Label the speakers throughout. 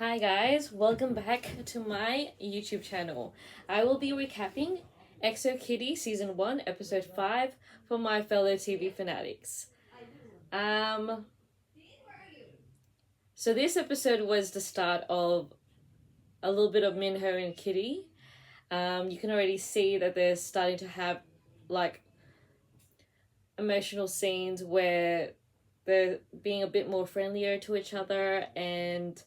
Speaker 1: Hi guys, welcome back to my YouTube channel. I will be recapping XO Kitty Season 1, Episode 5 for my fellow TV fanatics. So this episode was the start of a little bit of Minho and Kitty. You can already see that they're starting to have like emotional scenes where they're being a bit more friendlier to each other and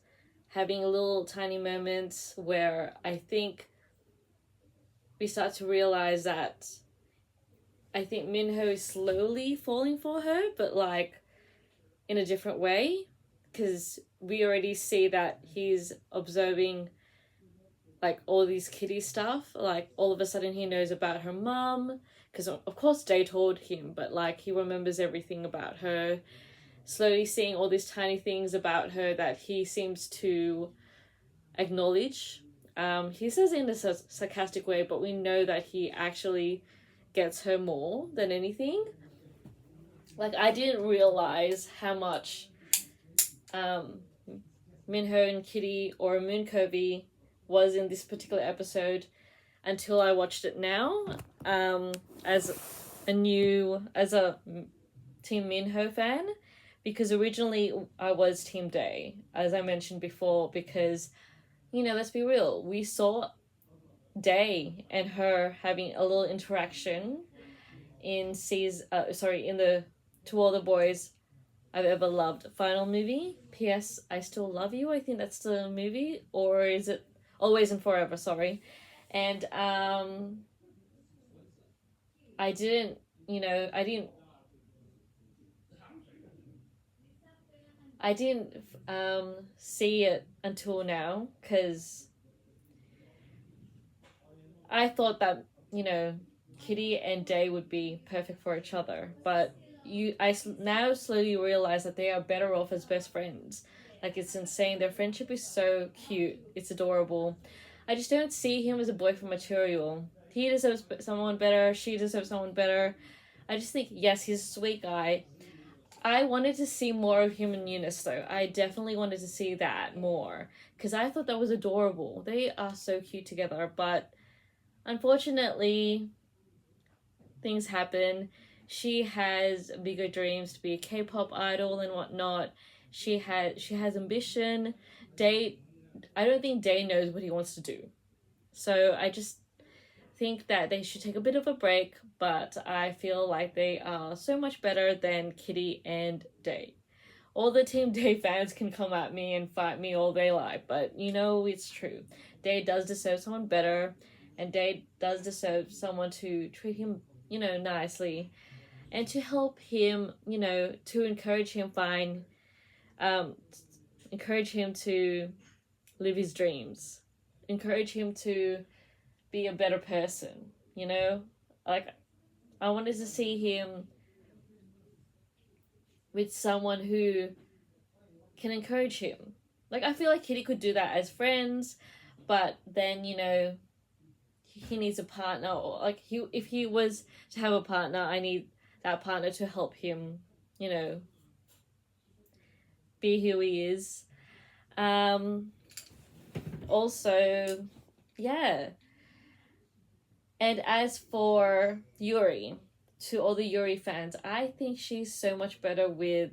Speaker 1: having little tiny moments where I think we start to realize that I think Minho is slowly falling for her, but like in a different way, because we already see that he's observing like all these Kitty stuff. Like all of a sudden he knows about her mum, because of course Day told him, but like he remembers everything about her. Slowly seeing all these tiny things about her that he seems to acknowledge. He says it in a sarcastic way, but we know that he actually gets her more than anything. Like, I didn't realize how much Minho and Kitty or Moonkovi was in this particular episode until I watched it now as a Team Minho fan, because originally I was Team Day, as I mentioned before, because, you know, let's be real, we saw Day and her having a little interaction in the To All the Boys I've Ever Loved final movie. P.S. I Still Love You, I think that's the movie, or is it Always and Forever, sorry. And I didn't see it until now, because I thought that, you know, Kitty and Day would be perfect for each other, but I now slowly realize that they are better off as best friends. Like, it's insane. Their friendship is so cute. It's adorable. I just don't see him as a boyfriend material. He deserves someone better. She deserves someone better. I just think, yes, he's a sweet guy. I wanted to see more of him and Eunice, though. I definitely wanted to see that more, because I thought that was adorable. They are so cute together, but unfortunately, things happen. She has bigger dreams to be a K-pop idol and whatnot. She has ambition. I don't think Day knows what he wants to do. So I just think that they should take a bit of a break, but I feel like they are so much better than Kitty and Day. All the Team Day fans can come at me and fight me all they like, but you know it's true. Day does deserve someone better, and Day does deserve someone to treat him, you know, nicely, and to help him, you know, to encourage him encourage him to live his dreams, encourage him to be a better person, you know? Like, I wanted to see him with someone who can encourage him. Like, I feel like Kitty could do that as friends, but then, you know, he needs a partner, or like if he was to have a partner, I need that partner to help him, you know, be who he is. Also, yeah. And as for Yuri, to all the Yuri fans, I think she's so much better with,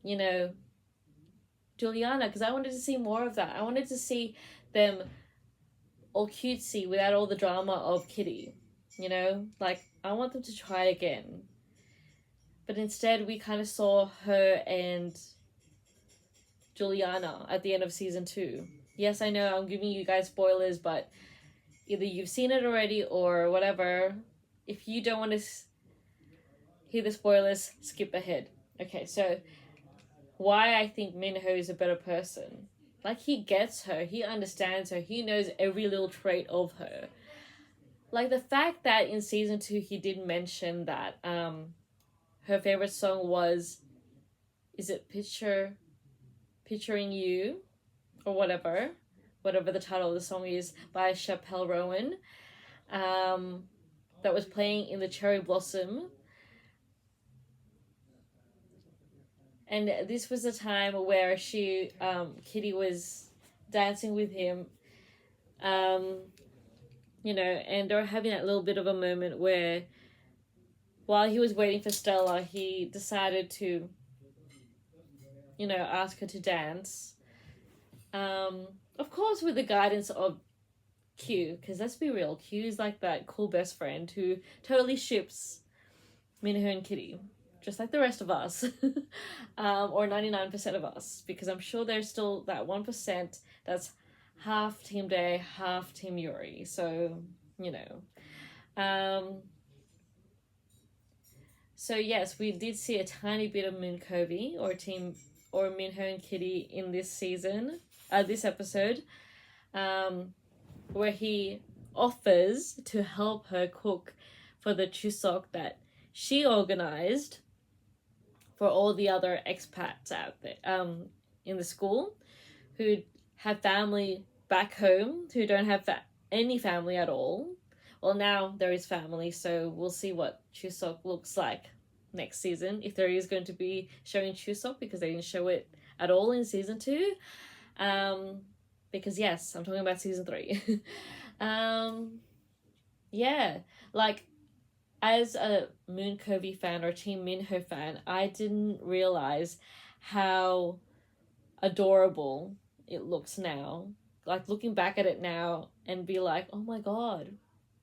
Speaker 1: you know, Juliana, because I wanted to see more of that. I wanted to see them all cutesy without all the drama of Kitty, you know? Like, I want them to try again. But instead, we kind of saw her and Juliana at the end of season 2. Yes, I know I'm giving you guys spoilers, but either you've seen it already or whatever. If you don't want to hear the spoilers, skip ahead. Okay, so why I think Minho is a better person. Like, he gets her, he understands her, he knows every little trait of her. Like, the fact that in season 2 he did mention that her favorite song was, is it Picturing You, or whatever the title of the song is, by Chappelle Rowan, that was playing in the Cherry Blossom. And this was a time where Kitty was dancing with him. You know, and they're having that little bit of a moment where while he was waiting for Stella, he decided to, you know, ask her to dance. Of course, with the guidance of Q, because let's be real, Q is like that cool best friend who totally ships Minho and Kitty, just like the rest of us, or 99% of us, because I'm sure there's still that 1% that's half Team Day, half Team Yuri. So, you know. So yes, we did see a tiny bit of Moon Covey or Minho and Kitty in this season, this episode, where he offers to help her cook for the Chuseok that she organized for all the other expats out there, in the school, who have family back home, who don't have any family at all. Well, now there is family, so we'll see what Chuseok looks like next season, if there is going to be showing Chuseok, because they didn't show it at all in season 2. Because yes, I'm talking about season 3. Yeah, like, as a Moon Covey fan or Team Minho fan, I didn't realize how adorable it looks now. Like, looking back at it now and be like, oh my god,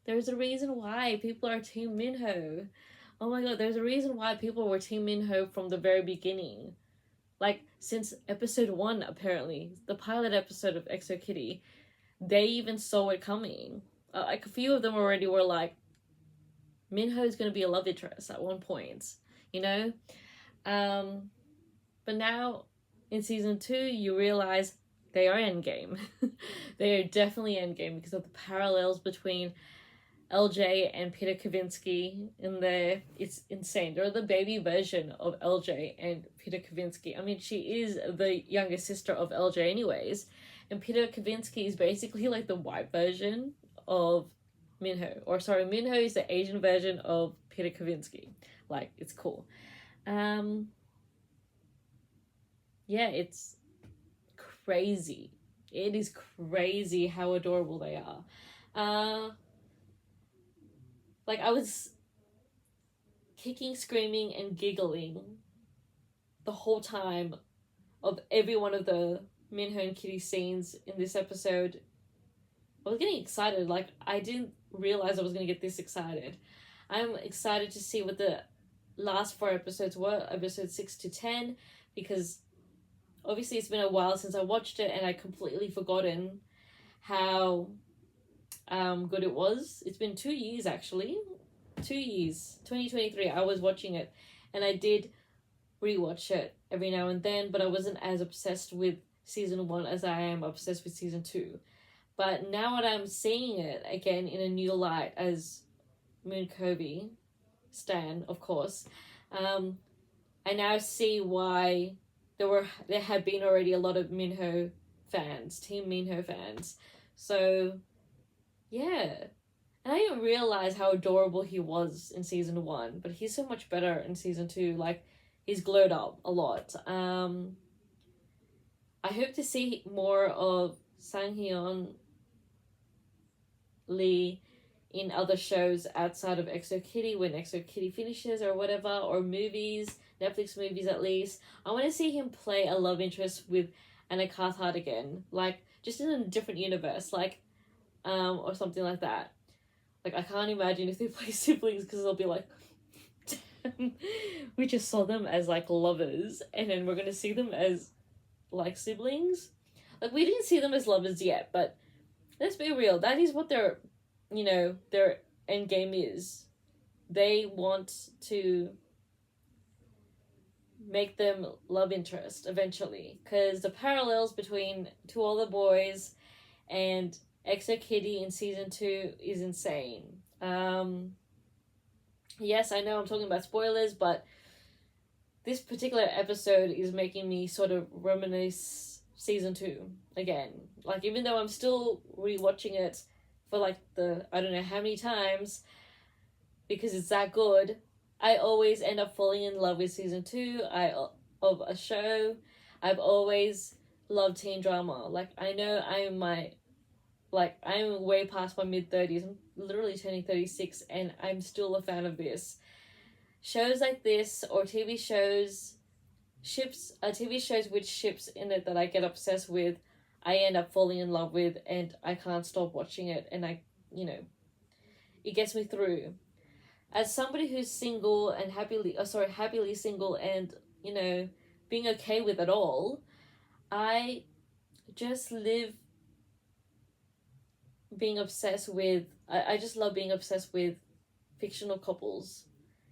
Speaker 1: there's a reason why people are Team Minho. Oh my god, there's a reason why people were Team Minho from the very beginning. Like, since episode 1, apparently, the pilot episode of XO Kitty, they even saw it coming. Like, a few of them already were like, Minho is going to be a love interest at one point, you know? But now, in season 2, you realize they are endgame. They are definitely endgame because of the parallels between LJ and Peter Kavinsky in there. It's insane. They're the baby version of LJ and Peter Kavinsky. I mean, she is the younger sister of LJ anyways, and Peter Kavinsky is basically like the white version of Minho. Or sorry, Minho is the Asian version of Peter Kavinsky. Like, it's cool. Yeah, it's crazy. It is crazy how adorable they are. Like, I was kicking, screaming, and giggling the whole time of every one of the Minho and Kitty scenes in this episode. I was getting excited. Like, I didn't realize I was going to get this excited. I'm excited to see what the last 4 episodes were, episodes 6 to 10, because obviously it's been a while since I watched it and I completely forgotten how good it was. It's been 2 years, actually. 2 years. 2023, I was watching it, and I did rewatch it every now and then, but I wasn't as obsessed with season 1 as I am obsessed with season 2. But now that I'm seeing it again in a new light as Moon Covey stan, of course, I now see why there had been already a lot of Minho fans, Team Minho fans. So, yeah. And I didn't realize how adorable he was in season 1, but he's so much better in season 2. Like, he's glowed up a lot. I hope to see more of Sang-hyun Lee in other shows outside of XO Kitty when XO Kitty finishes or whatever, or movies, Netflix movies at least. I want to see him play a love interest with Anna Cathcart again, like, just in a different universe, like, or something like that. Like, I can't imagine if they play siblings, because they'll be like, we just saw them as, like, lovers, and then we're gonna see them as, like, siblings. Like, we didn't see them as lovers yet, but let's be real, that is what their end game is. They want to make them love interest eventually, because the parallels between To All the Boys and XO Kitty in season 2 is insane. Yes, I know I'm talking about spoilers, but this particular episode is making me sort of reminisce season 2 again. Like, even though I'm still rewatching it for like the, I don't know how many times, because it's that good, I always end up falling in love with season 2 of a show. I've always love teen drama. Like, I know I'm way past my mid-30s. I'm literally turning 36 and I'm still a fan of this. Shows like this, or TV shows, TV shows with ships in it that I get obsessed with, I end up falling in love with, and I can't stop watching it, and it gets me through. As somebody who's single and happily single and, being okay with it all, I just live being obsessed with, I just love being obsessed with fictional couples.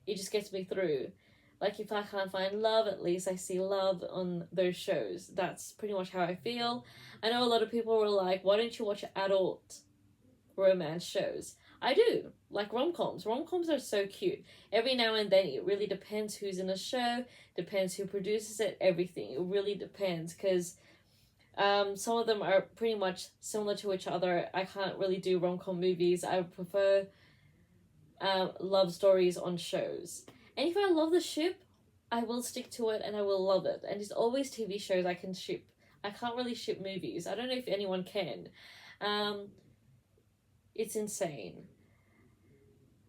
Speaker 1: It just gets me through. Like, if I can't find love, at least I see love on those shows. That's pretty much how I feel. I know a lot of people were like, why don't you watch adult romance shows? I do. Like rom-coms. Rom-coms are so cute. Every now and then, it really depends who's in the show, depends who produces it, everything. It really depends, because some of them are pretty much similar to each other. I can't really do rom-com movies. I prefer love stories on shows. And if I love the ship, I will stick to it and I will love it. And it's always TV shows I can ship. I can't really ship movies. I don't know if anyone can. It's insane.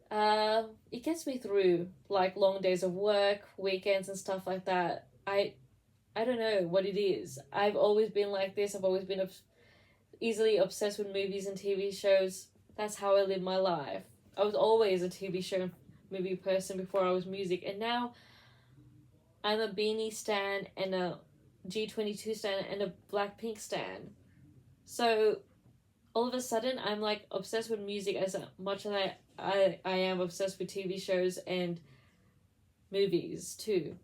Speaker 1: It gets me through, like, long days of work, weekends and stuff like that. I don't know what it is. I've always been like this. I've always been easily obsessed with movies and TV shows. That's how I live my life. I was always a TV show movie person before I was music, and now I'm a Beanie stan and a G22 stan and a Blackpink stan. So all of a sudden I'm like obsessed with music as much as I am obsessed with TV shows and movies too,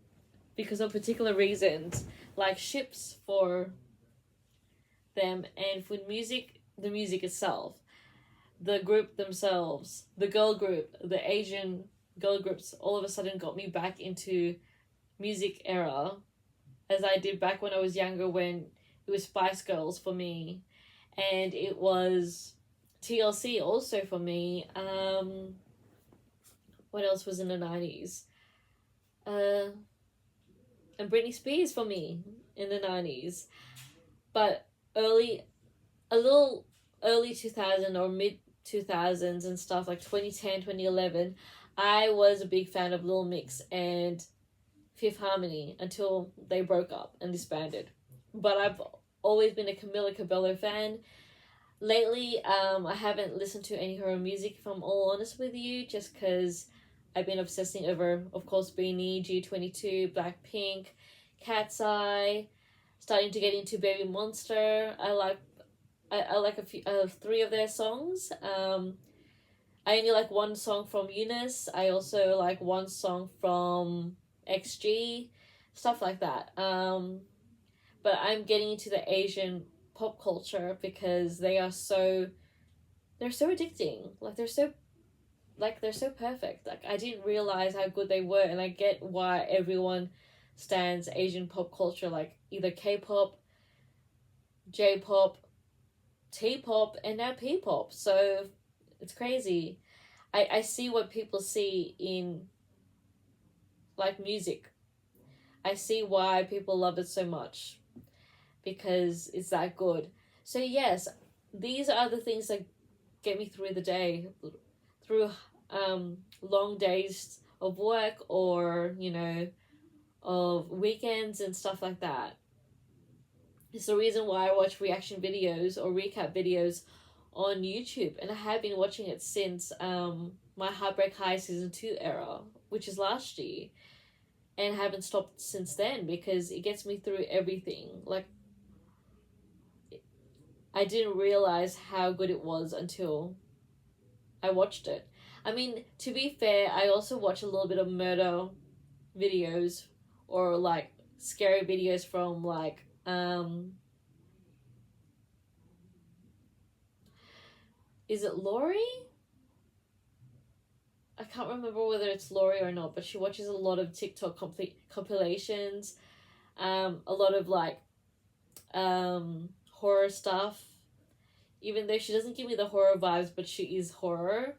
Speaker 1: because of particular reasons, like ships for them, and with music, the music itself, the group themselves, the girl group, the Asian girl groups, all of a sudden got me back into music era, as I did back when I was younger, when it was Spice Girls for me, and it was TLC also for me. What else was in the 90s? And Britney Spears for me in the 90s. But a little early 2000 or mid 2000s and stuff, like 2010, 2011, I was a big fan of Lil Mix and Fifth Harmony until they broke up and disbanded. But I've always been a Camila Cabello fan. Lately, I haven't listened to any of her music, if I'm all honest with you, just because I've been obsessing over, of course, Beanie, G22, Blackpink, Cat's Eye, starting to get into Baby Monster. I like a few, 3 of their songs. I only like one song from Eunice. I also like one song from XG, stuff like that. But I'm getting into the Asian pop culture because they're so addicting. They're so perfect. Like, I didn't realize how good they were, and I get why everyone stands Asian pop culture, like either K-pop, J-pop, T-pop, and now P-pop. So it's crazy. I see what people see in, like, music. I see why people love it so much, because it's that good. So yes, these are the things that get me through the day, through long days of work, or of weekends and stuff like that. It's the reason why I watch reaction videos or recap videos on YouTube, and I have been watching it since my Heartbreak High season 2 era, which is last year, and haven't stopped since then, because it gets me through everything. Like, I didn't realize how good it was until I watched it. I mean, to be fair, I also watch a little bit of murder videos, or like scary videos from like is it Lori? I can't remember whether it's Lori or not, but she watches a lot of TikTok compilations, a lot of like horror stuff, even though she doesn't give me the horror vibes, but she is horror.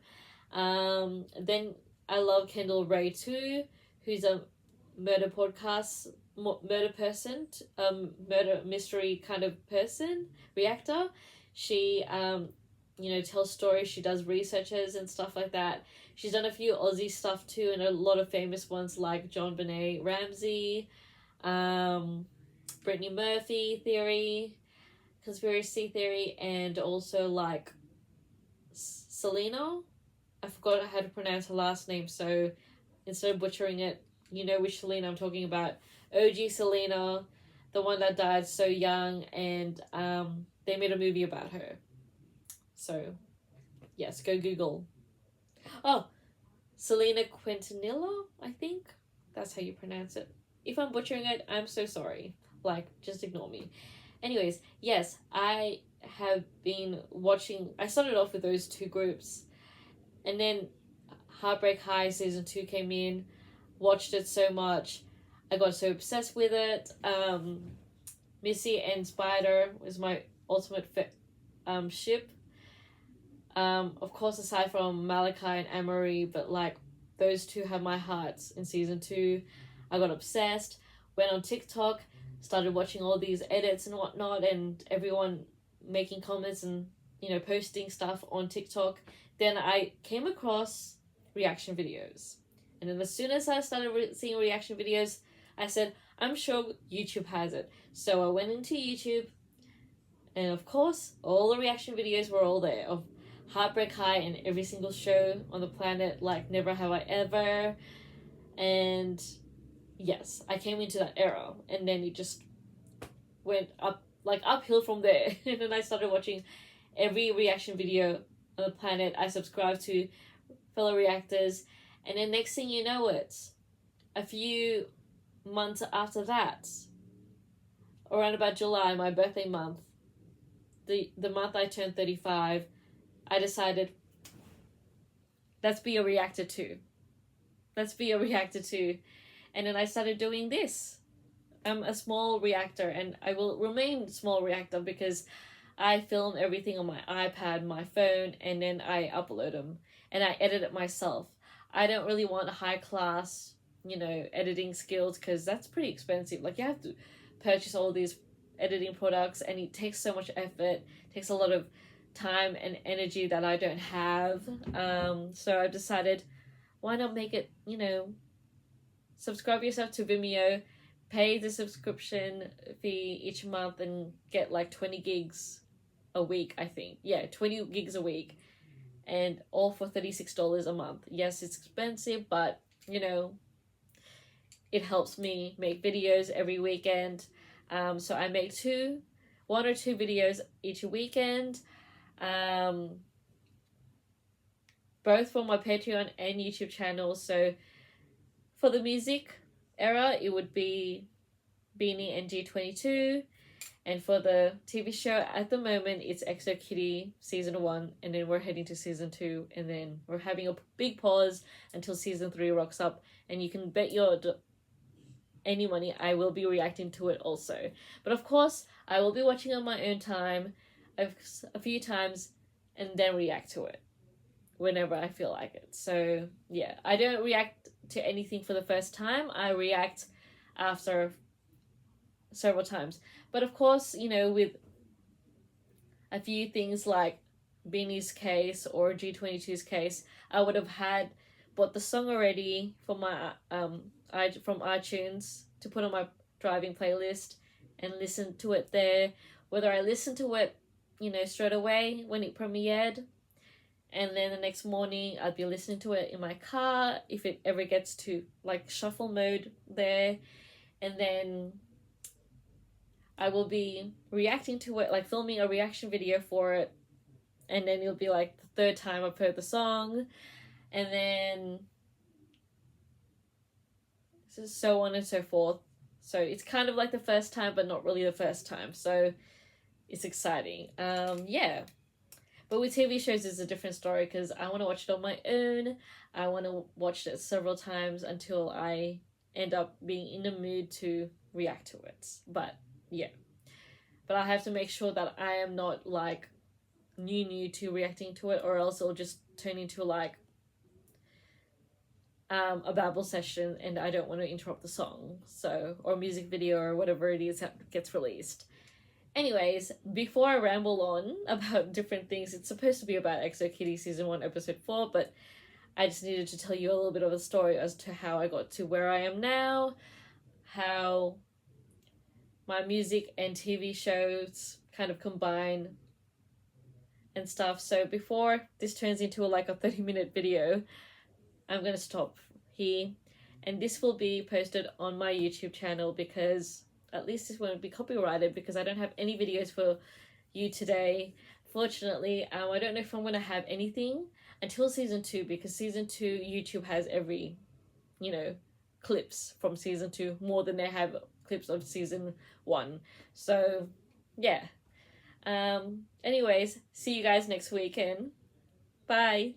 Speaker 1: Then I love Kendall Ray too, who's a murder podcast, murder person, murder mystery kind of person, reactor. She tells stories. She does researches and stuff like that. She's done a few Aussie stuff too, and a lot of famous ones like John Benet Ramsey, Brittany Murphy theory, conspiracy theory, and also like Selena. I forgot how to pronounce her last name, so instead of butchering it, you know which Selena I'm talking about. OG Selena, the one that died so young, and they made a movie about her. So, yes, go Google. Oh, Selena Quintanilla, I think. That's how you pronounce it. If I'm butchering it, I'm so sorry. Like, just ignore me. Anyways, yes, I have been watching... I started off with those two groups. And then Heartbreak High Season 2 came in. Watched it so much. I got so obsessed with it. Missy and Spider was my ultimate ship. Of course, aside from Malachi and Amory, but like those two have my hearts in season 2. I got obsessed, went on TikTok, started watching all these edits and whatnot, and everyone making comments and posting stuff on TikTok. Then I came across reaction videos, and then as soon as I started seeing reaction videos, I said, I'm sure YouTube has it. So I went into YouTube, and of course, all the reaction videos were all there of Heartbreak High and every single show on the planet, like Never Have I Ever. And yes, I came into that era, and then it just went uphill from there. And then I started watching every reaction video on the planet. I subscribed to fellow reactors, and then next thing you know, it's a few months after that, around about July, my birthday month, the month I turned 35, I decided, let's be a reactor too. Let's be a reactor too. And then I started doing this. I'm a small reactor, and I will remain small reactor because I film everything on my iPad, my phone, and then I upload them. And I edit it myself. I don't really want high class, editing skills, because that's pretty expensive. Like, you have to purchase all these editing products, and it takes so much effort, takes a lot of time and energy that I don't have. So I decided, why not make it, subscribe yourself to Vimeo, pay the subscription fee each month, and get like 20 gigs a week, I think. Yeah, 20 gigs a week, and all for $36 a month. Yes, it's expensive, but it helps me make videos every weekend. So I make one or two videos each weekend, both for my Patreon and YouTube channel. So for the music era, it would be Beanie and G22, and for the TV show at the moment, it's XO Kitty season 1, and then we're heading to season 2, and then we're having a big pause until season 3 rocks up, and you can bet your any money I will be reacting to it also. But of course, I will be watching on my own time a few times and then react to it whenever I feel like it. So yeah, I don't react to anything for the first time. I react after several times. But of course, with a few things like Beanie's case or G22's case, I would have bought the song already for my from iTunes to put on my driving playlist and listen to it there. Whether I listen to it, straight away when it premiered, and then the next morning I'd be listening to it in my car if it ever gets to like shuffle mode there, and then I will be reacting to it, like filming a reaction video for it, and then it'll be like the third time I've heard the song, and then so on and so forth. So it's kind of like the first time, but not really the first time. So it's exciting. Yeah. But with TV shows, it's a different story because I want to watch it on my own. I want to watch it several times until I end up being in the mood to react to it. But yeah. But I have to make sure that I am not like new to reacting to it, or else it'll just turn into like a babble session and I don't want to interrupt the song, so, or music video or whatever it is that gets released. Anyways, before I ramble on about different things, it's supposed to be about XO Kitty Season 1, Episode 4, but I just needed to tell you a little bit of a story as to how I got to where I am now, how my music and TV shows kind of combine and stuff. So before this turns into like a 30-minute video, I'm going to stop here, and this will be posted on my YouTube channel, because at least this won't be copyrighted, because I don't have any videos for you today. Fortunately, I don't know if I'm going to have anything until Season 2, because Season 2 YouTube has every, clips from Season 2 more than they have clips of Season 1. So, yeah. Anyways, see you guys next weekend. Bye.